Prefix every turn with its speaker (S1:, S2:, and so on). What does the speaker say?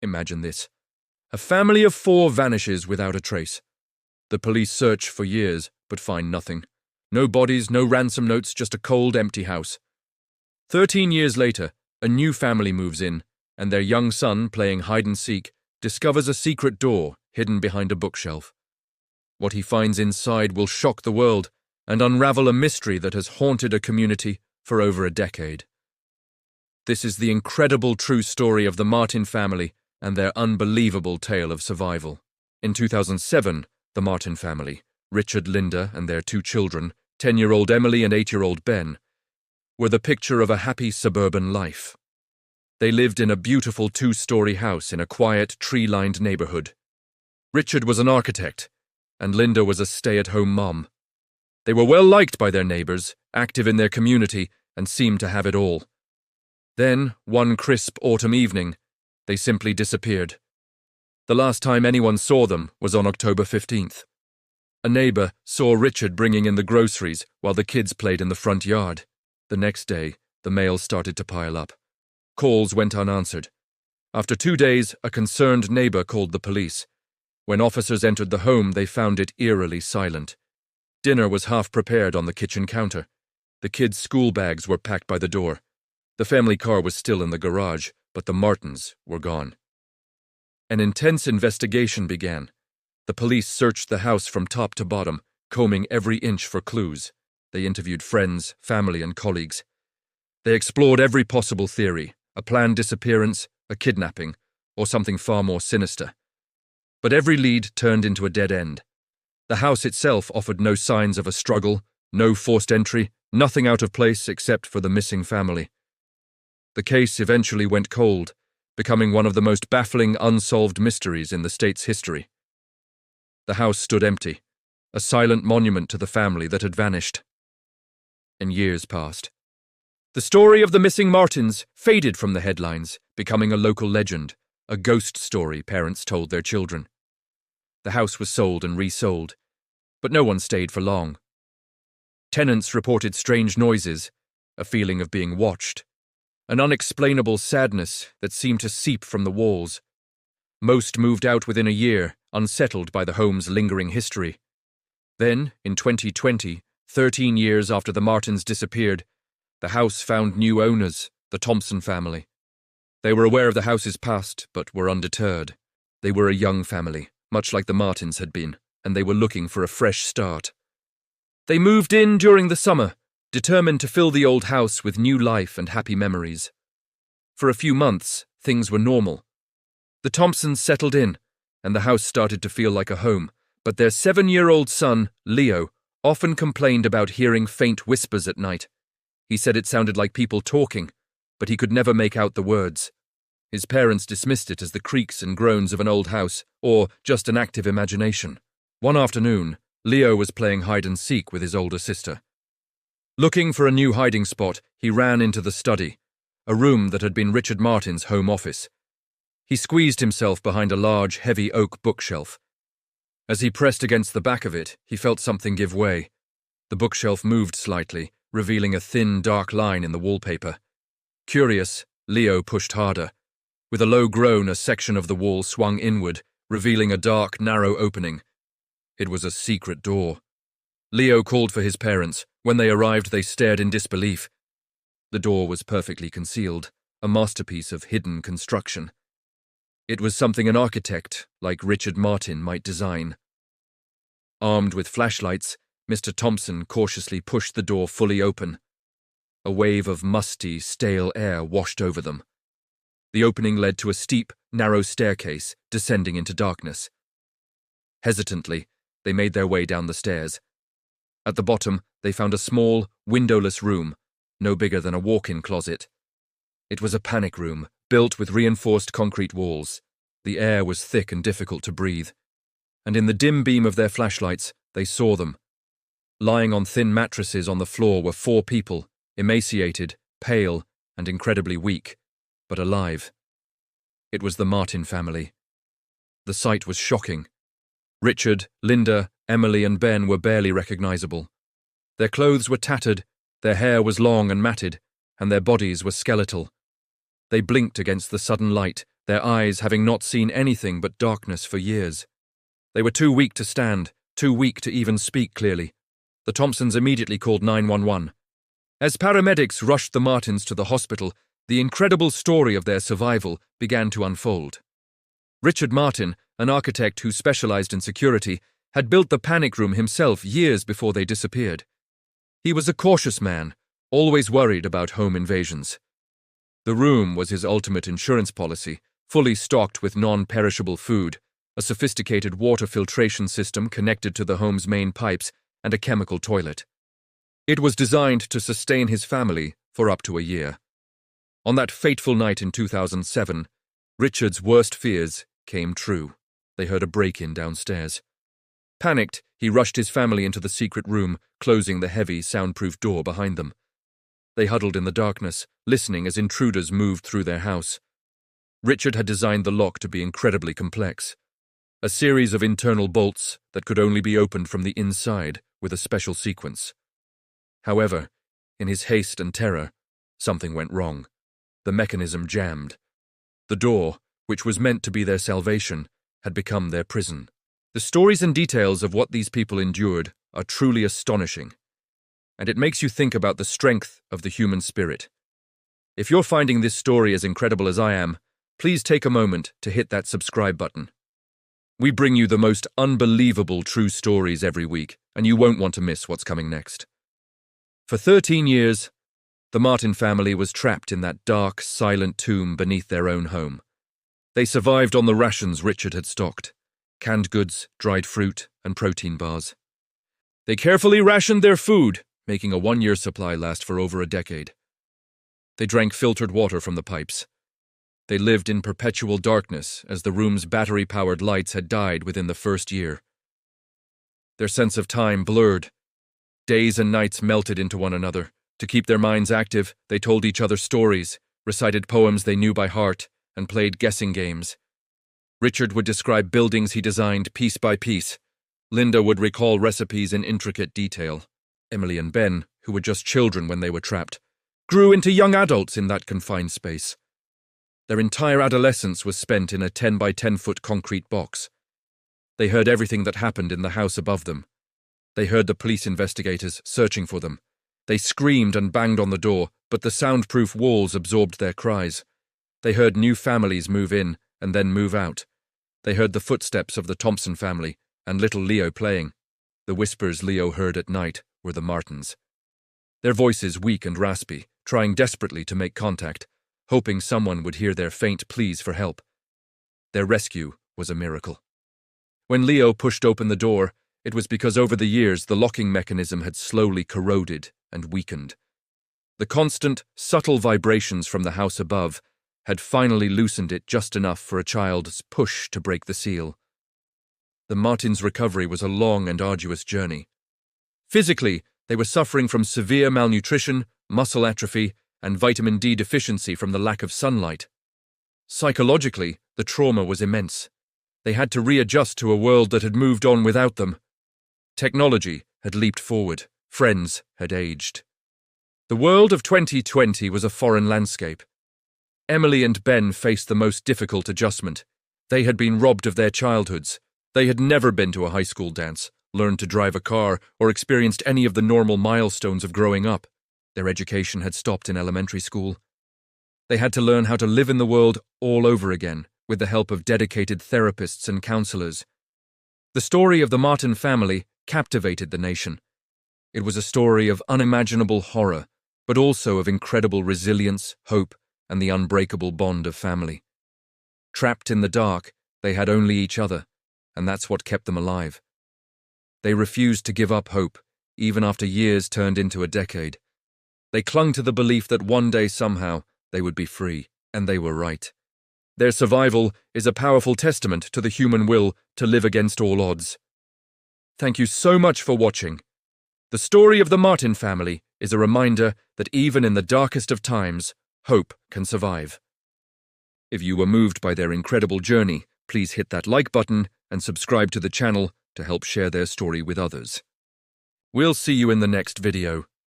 S1: Imagine this. A family of 4 vanishes without a trace. The police search for years, but find nothing. No bodies, no ransom notes, just a cold, empty house. 13 years later, a new family moves in, and their young son, playing hide-and-seek, discovers a secret door hidden behind a bookshelf. What he finds inside will shock the world and unravel a mystery that has haunted a community for over a decade. This is the incredible true story of the Martin family and their unbelievable tale of survival. In 2007, the Martin family, Richard, Linda, and their 2 children, 10-year-old Emily and 8-year-old Ben, were the picture of a happy suburban life. They lived in a beautiful 2-story house in a quiet, tree-lined neighborhood. Richard was an architect, and Linda was a stay-at-home mom. They were well liked by their neighbors, active in their community, and seemed to have it all. Then, one crisp autumn evening, they simply disappeared. The last time anyone saw them was on October 15th. A neighbor saw Richard bringing in the groceries while the kids played in the front yard. The next day, the mail started to pile up. Calls went unanswered. After 2 days, a concerned neighbor called the police. When officers entered the home, they found it eerily silent. Dinner was half prepared on the kitchen counter. The kids' school bags were packed by the door. The family car was still in the garage, but the Martins were gone. An intense investigation began. The police searched the house from top to bottom, combing every inch for clues. They interviewed friends, family, and colleagues. They explored every possible theory, a planned disappearance, a kidnapping, or something far more sinister. But every lead turned into a dead end. The house itself offered no signs of a struggle, no forced entry, nothing out of place except for the missing family. The case eventually went cold, becoming one of the most baffling unsolved mysteries in the state's history. The house stood empty, a silent monument to the family that had vanished. And years passed. The story of the missing Martins faded from the headlines, becoming a local legend, a ghost story parents told their children. The house was sold and resold, but no one stayed for long. Tenants reported strange noises, a feeling of being watched, an unexplainable sadness that seemed to seep from the walls. Most moved out within a year, unsettled by the home's lingering history. Then, in 2020, 13 years after the Martins disappeared, the house found new owners, the Thompson family. They were aware of the house's past, but were undeterred. They were a young family, much like the Martins had been, and they were looking for a fresh start. They moved in during the summer, determined to fill the old house with new life and happy memories. For a few months, things were normal. The Thompsons settled in, and the house started to feel like a home, but their 7-year-old son, Leo, often complained about hearing faint whispers at night. He said it sounded like people talking, but he could never make out the words. His parents dismissed it as the creaks and groans of an old house, or just an active imagination. One afternoon, Leo was playing hide-and-seek with his older sister. Looking for a new hiding spot, he ran into the study, a room that had been Richard Martin's home office. He squeezed himself behind a large, heavy oak bookshelf. As he pressed against the back of it, he felt something give way. The bookshelf moved slightly, revealing a thin, dark line in the wallpaper. Curious, Leo pushed harder. With a low groan, a section of the wall swung inward, revealing a dark, narrow opening. It was a secret door. Leo called for his parents. When they arrived, they stared in disbelief. The door was perfectly concealed, a masterpiece of hidden construction. It was something an architect, like Richard Martin, might design. Armed with flashlights, Mr. Thompson cautiously pushed the door fully open. A wave of musty, stale air washed over them. The opening led to a steep, narrow staircase, descending into darkness. Hesitantly, they made their way down the stairs. At the bottom, they found a small, windowless room, no bigger than a walk-in closet. It was a panic room, built with reinforced concrete walls. The air was thick and difficult to breathe. And in the dim beam of their flashlights, they saw them. Lying on thin mattresses on the floor were 4 people, emaciated, pale, and incredibly weak, but alive. It was the Martin family. The sight was shocking. Richard, Linda, Emily, and Ben were barely recognizable. Their clothes were tattered, their hair was long and matted, and their bodies were skeletal. They blinked against the sudden light, their eyes having not seen anything but darkness for years. They were too weak to stand, too weak to even speak clearly. The Thompsons immediately called 911. As paramedics rushed the Martins to the hospital, the incredible story of their survival began to unfold. Richard Martin, an architect who specialized in security, had built the panic room himself years before they disappeared. He was a cautious man, always worried about home invasions. The room was his ultimate insurance policy, fully stocked with non-perishable food, a sophisticated water filtration system connected to the home's main pipes, and a chemical toilet. It was designed to sustain his family for up to a year. On that fateful night in 2007, Richard's worst fears came true. They heard a break-in downstairs. Panicked, he rushed his family into the secret room, closing the heavy, soundproof door behind them. They huddled in the darkness, listening as intruders moved through their house. Richard had designed the lock to be incredibly complex. A series of internal bolts that could only be opened from the inside with a special sequence. However, in his haste and terror, something went wrong. The mechanism jammed. The door, which was meant to be their salvation, had become their prison. The stories and details of what these people endured are truly astonishing, and it makes you think about the strength of the human spirit. If you're finding this story as incredible as I am, please take a moment to hit that subscribe button. We bring you the most unbelievable true stories every week, and you won't want to miss what's coming next. For 13 years, the Martin family was trapped in that dark, silent tomb beneath their own home. They survived on the rations Richard had stocked: canned goods, dried fruit, and protein bars. They carefully rationed their food, making a 1-year supply last for over a decade. They drank filtered water from the pipes. They lived in perpetual darkness as the room's battery-powered lights had died within the first year. Their sense of time blurred. Days and nights melted into one another. To keep their minds active, they told each other stories, recited poems they knew by heart, and played guessing games. Richard would describe buildings he designed piece by piece. Linda would recall recipes in intricate detail. Emily and Ben, who were just children when they were trapped, grew into young adults in that confined space. Their entire adolescence was spent in a 10 by 10-foot concrete box. They heard everything that happened in the house above them. They heard the police investigators searching for them. They screamed and banged on the door, but the soundproof walls absorbed their cries. They heard new families move in and then move out. They heard the footsteps of the Thompson family and little Leo playing. The whispers Leo heard at night were the Martins. Their voices weak and raspy, trying desperately to make contact, hoping someone would hear their faint pleas for help. Their rescue was a miracle. When Leo pushed open the door, it was because over the years the locking mechanism had slowly corroded and weakened. The constant, subtle vibrations from the house above had finally loosened it just enough for a child's push to break the seal. The Martins' recovery was a long and arduous journey. Physically, they were suffering from severe malnutrition, muscle atrophy, and vitamin D deficiency from the lack of sunlight. Psychologically, the trauma was immense. They had to readjust to a world that had moved on without them. Technology had leaped forward. Friends had aged. The world of 2020 was a foreign landscape. Emily and Ben faced the most difficult adjustment. They had been robbed of their childhoods. They had never been to a high school dance, learned to drive a car, or experienced any of the normal milestones of growing up. Their education had stopped in elementary school. They had to learn how to live in the world all over again, with the help of dedicated therapists and counselors. The story of the Martin family captivated the nation. It was a story of unimaginable horror, but also of incredible resilience, hope, and the unbreakable bond of family. Trapped in the dark, they had only each other, and that's what kept them alive. They refused to give up hope, even after years turned into a decade. They clung to the belief that one day somehow they would be free, and they were right. Their survival is a powerful testament to the human will to live against all odds. Thank you so much for watching. The story of the Martin family is a reminder that even in the darkest of times, hope can survive. If you were moved by their incredible journey, please hit that like button and subscribe to the channel to help share their story with others. We'll see you in the next video.